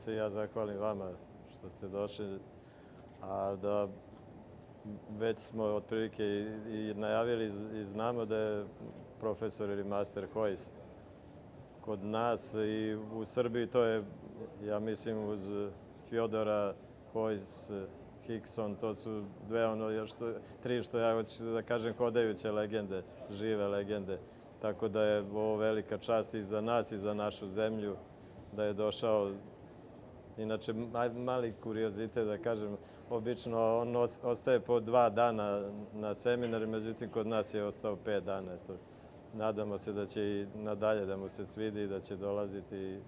se ja zahvalim vama što ste došli, a da već smo otprilike i najavili i znamo da je profesor ili master Rojsa kod nas i u Srbiji. To je, ja mislim, uz Fjodora, Rojs, Hickson, to su tri što ja hoću da kažem hodajuće legende, žive legende. Tako da je ovo velika čast i za nas i za našu zemlju da je došao. Inače, mali kuriozitet da kažem, obično on ostaje po 2 dana na seminaru, međutim kod nas je ostao 5 dana. Nadamo se da će i nadalje da mu se svidi i da će dolaziti i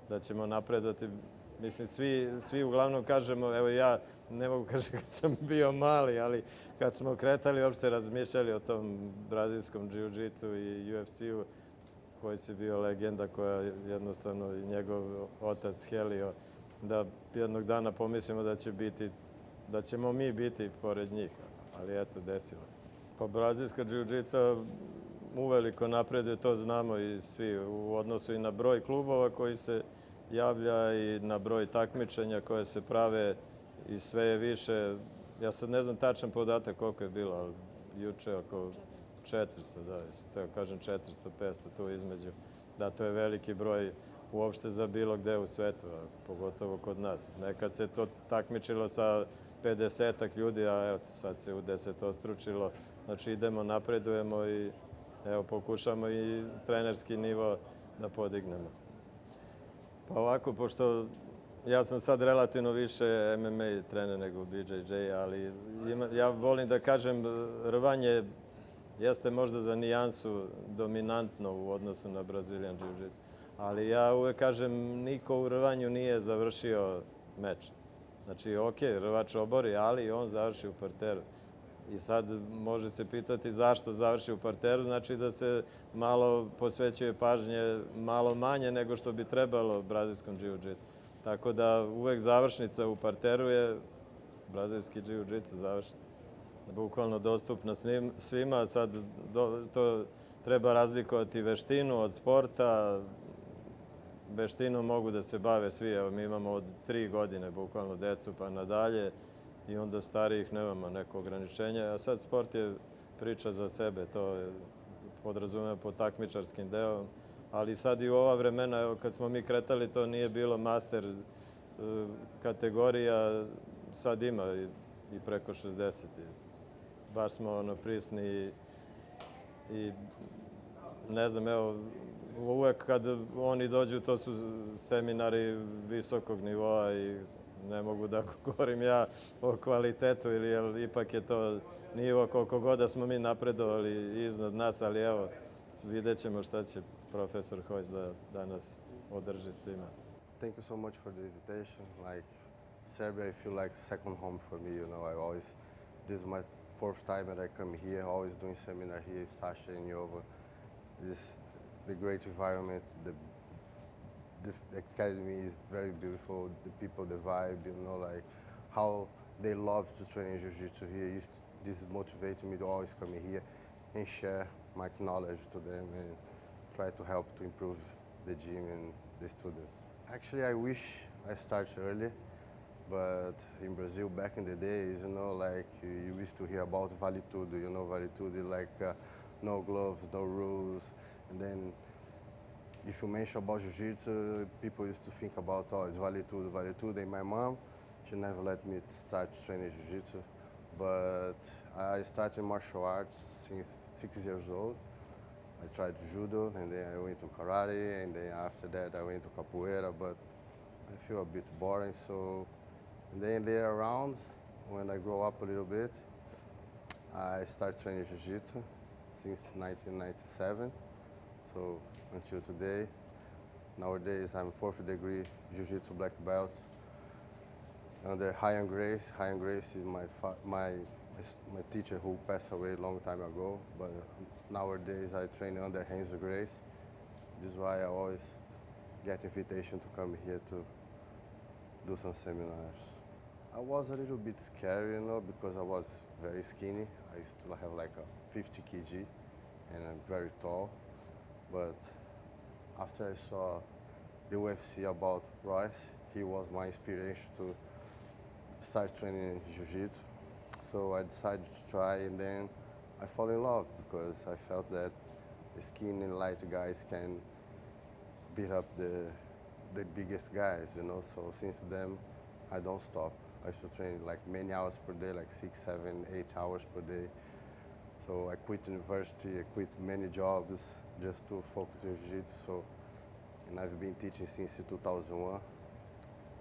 da ćemo napredati. Mislim, svi uglavnom kažemo, evo ja ne mogu kažem kad sam bio mali, ali kad smo kretali, uopšte razmišljali o tom brazilskom jiu-jitsu i UFC-u, koji si bio legenda, koja jednostavno i njegov otac Helio, da jednog dana pomislimo da ćemo mi biti pored njih, ali eto, desilo se. Pa brazilska jiu-jitsa uveliko napreduje, to znamo i svi, u odnosu i na broj klubova koji se javlja i na broj takmičenja koje se prave i sve je više. Ja sad ne znam tačan podatak koliko je bilo, ali juče oko 400, da, teo kažem 400, 500 tu između. Da, to je veliki broj uopšte za bilo gde u svetu, a pogotovo kod nas. Nekad se to takmičilo sa 50-ak ljudi, a evo sad se udesetostručilo. Znači idemo, napredujemo i evo pokušamo i trenerski nivo da podignemo. Pa ovako, pošto ja sam sad relativno više MMA trener nego BJJ, ali ja volim da kažem, rvanje jeste možda za nijansu dominantno u odnosu na Brazilian Jiu-Jitsu. Ali ja uvek kažem, niko u rvanju nije završio meč. Znači, ok, rvač obori, ali on završi u parteru. I sad može se pitati zašto završi u parteru, znači da se malo posvećuje pažnje, malo manje nego što bi trebalo brazilskom jiu-jitsu. Tako da uvek završnica u parteru je brazilski jiu-jitsu završnica. Bukvalno dostupna svima, sad to treba razlikovati veštinu od sporta. Veštinom mogu da se bave svi, evo mi imamo od 3 godine bukvalno decu pa nadalje i onda starijih nemamo neko ograničenje, a sad sport je priča za sebe, to je podrazumeva pod takmičarskim delom, ali sad i u ova vremena, evo kad smo mi kretali, to nije bilo master kategorija, sad ima i preko 60. Baš smo prisni i ne znam, evo, uvek kad oni dođu, to su seminari visokog nivoa i ne mogu da govorim ja o kvalitetu, jer ipak je to nivo koliko god da smo mi napredovali iznad nas, ali evo, vidjet ćemo šta će profesor Rojsa da nas održi svima. Thank you so much for the invitation. Like Serbia, I feel like a second home for me. You know, this is my 4th time that I come here. Always doing seminar here with Sasha and Jova. The great environment, the academy is very beautiful. The people, the vibe, you know, like how they love to train in jiu-jitsu here. This motivates me to always come here and share my knowledge to them and try to help to improve the gym and the students. Actually, I wish I started early, but in Brazil back in the days, you know, like you used to hear about vale tudo, you know, vale tudo, like no gloves, no rules, and then if you mention about jiu-jitsu, people used to think about, oh, it's vale tudo, vale tudo. And my mom, she never let me start training jiu-jitsu, but I started martial arts since 6 years old. I tried judo, and then I went to karate, and then after that I went to capoeira, but I feel a bit boring, so and then later around, when I grow up a little bit, I started training jiu-jitsu since 1997, so until today. Nowadays I'm 4th degree jiu-jitsu black belt under Ryan Grace. Ryan Grace is my teacher who passed away a long time ago, but nowadays I train under Hans Grace. This is why I always get invitation to come here to do some seminars. I was a little bit scared, you know, because I was very skinny. I used to have like a 50 kg and I'm very tall. But after I saw the UFC about Rojsa, he was my inspiration to start training jiu-jitsu. So I decided to try, and then I fell in love because I felt that the skinny and light guys can beat up the biggest guys, you know. So since then, I don't stop. I used to train like many hours per day, like 6, 7, 8 hours per day. So I quit university, I quit many jobs just to focus on jiu-jitsu. So, and I've been teaching since 2001.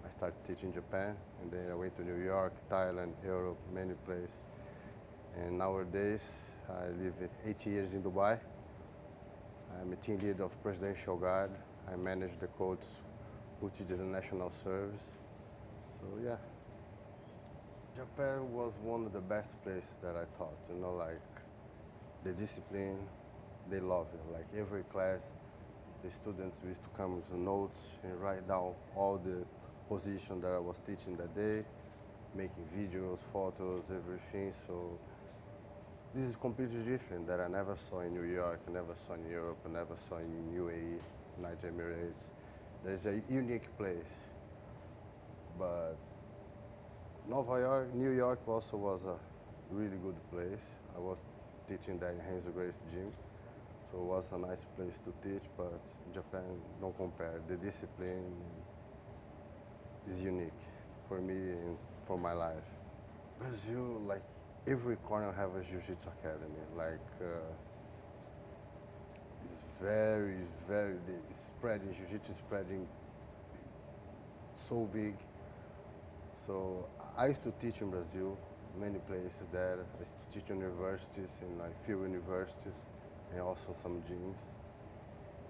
I started teaching Japan, and then I went to New York, Thailand, Europe, many places. And nowadays, I live 8 years in Dubai. I'm a team leader of Presidential Guard. I manage the coach who teach the national service. So yeah, Japan was one of the best places that I thought, you know, like the discipline, they love it. Like every class, the students used to come with notes and write down all the position that I was teaching that day, making videos, photos, everything. So this is completely different that I never saw in New York, I never saw in Europe, I never saw in UAE, United Emirates. There's a unique place. But New York also was a really good place. I was teaching there in Hands Grace Gym. So it was a nice place to teach, but Japan, don't compare. The discipline is unique for me and for my life. Brazil, like every corner have a jiu-jitsu academy. Like it's very, spreading, jiu-jitsu is spreading so big. So I used to teach in Brazil, many places there. I used to teach universities, in like few universities, and also some gyms.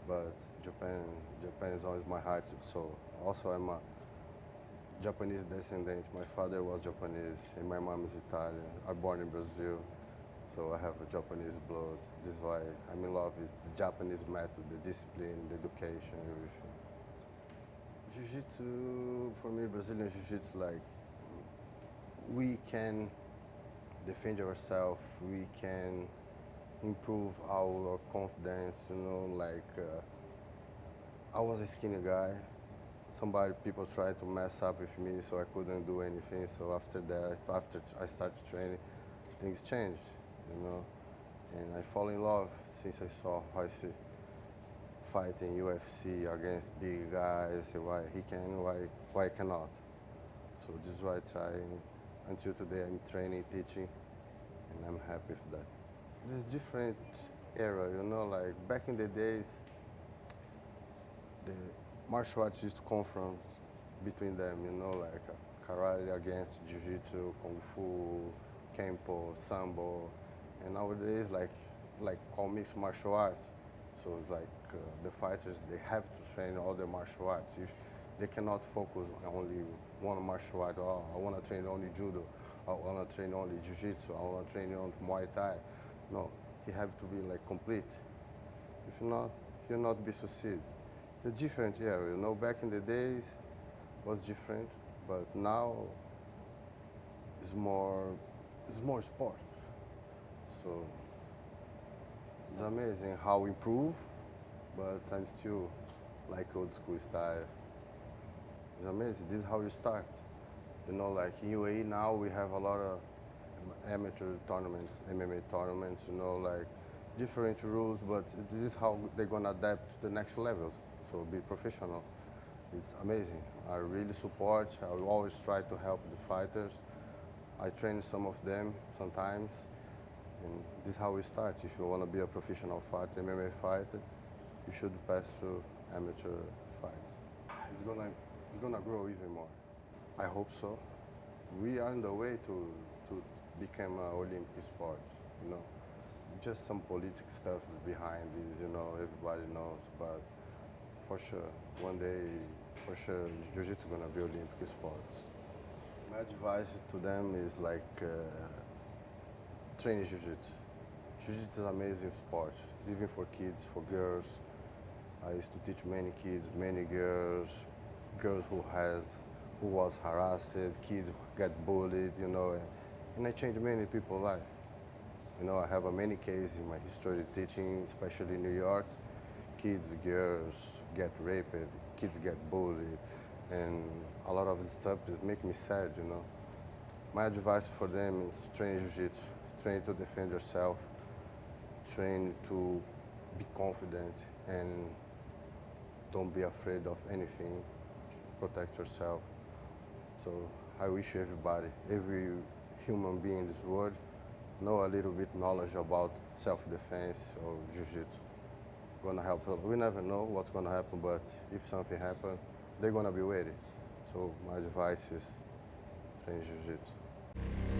But Japan is always my heart. So also I'm a Japanese descendant. My father was Japanese and my mom is Italian. I'm born in Brazil, so I have a Japanese blood. This is why I'm in love with the Japanese method, the discipline, the education, everything. Jiu-jitsu, for me, Brazilian Jiu-jitsu, like, we can defend ourselves, we can improve our confidence, you know, like, I was a skinny guy. People tried to mess up with me, so I couldn't do anything. So after that, after I started training, things changed, you know. And I fall in love since I saw Rojsa fighting UFC against big guys. Why he can, why I cannot? So this is why I try. Until today, I'm training, teaching, and I'm happy with that. This different era, you know, like back in the days, the martial arts used to confront between them, you know, like karate against jiu-jitsu, kung fu, kempo, sambo, and nowadays, like all mixed martial arts. So it's like the fighters, they have to train all the martial arts. If they cannot focus on only one martial art. Oh, I want to train only judo. I want to train only jiu-jitsu. I want to train only Muay Thai. No, you have to be like complete. If not, you'll not be succeed. A different area, you know. Back in the days, was different, but now it's more sport. So it's amazing how we improve, but I'm still like old school style. It's amazing. This is how you start. You know, like in UAE now we have a lot of amateur tournaments, MMA tournaments, you know, like different rules, but this is how they're gonna adapt to the next level. So be professional. It's amazing. I really support. I will always try to help the fighters. I train some of them sometimes, and this is how we start. If you want to be a professional fighter, MMA fighter, you should pass through amateur fights. It's gonna grow even more. I hope so. We are on the way to become an Olympic sport, you know. Just some political stuff is behind this, you know, everybody knows, but for sure, one day, for sure, Jiu-Jitsu is gonna be Olympic sport. My advice to them is like, train Jiu-Jitsu. Jiu-Jitsu is an amazing sport, even for kids, for girls. I used to teach many kids, many girls who was harassed, kids who get bullied, you know, and I changed many people's life. You know, I have many cases in my history teaching, especially in New York. Kids, girls get raped, kids get bullied, and a lot of stuff is making me sad, you know. My advice for them is train jiu-jitsu, train to defend yourself, train to be confident, and don't be afraid of anything. Protect yourself. So I wish everybody, every human being in this world, know a little bit knowledge about self-defense or jiu-jitsu. Gonna help. We never know what's gonna happen, but if something happens, they're gonna be ready. So my advice is train jiu-jitsu.